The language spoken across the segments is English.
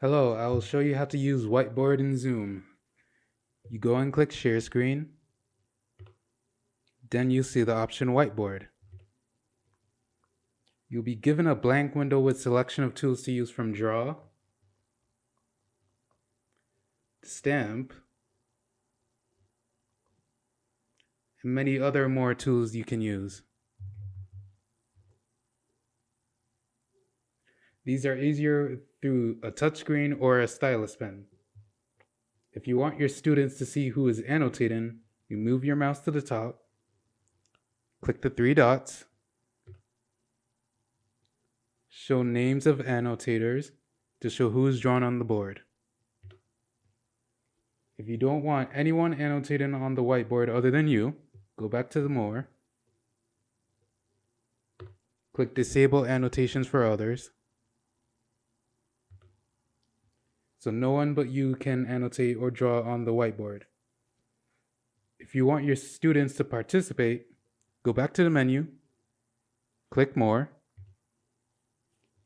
Hello, I will show you how to use Whiteboard in Zoom. You go and click Share Screen. Then you'll see the option Whiteboard. You'll be given a blank window with selection of tools to use from Draw, Stamp, and many other more tools you can use. These are easier through a touchscreen or a stylus pen. If you want your students to see who is annotating, you move your mouse to the top, click the three dots, show names of annotators to show who is drawn on the board. If you don't want anyone annotating on the whiteboard other than you, go back to the More, click Disable Annotations for Others, so no one but you can annotate or draw on the whiteboard. If you want your students to participate, go back to the menu, click More,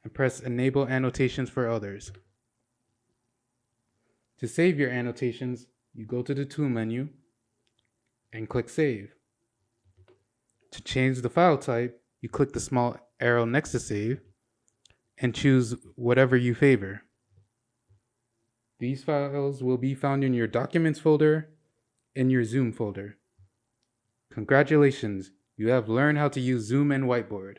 and press Enable Annotations for Others. To save your annotations, you go to the Tool menu and click Save. To change the file type, you click the small arrow next to Save and choose whatever you favor. These files will be found in your Documents folder and your Zoom folder. Congratulations, you have learned how to use Zoom and Whiteboard.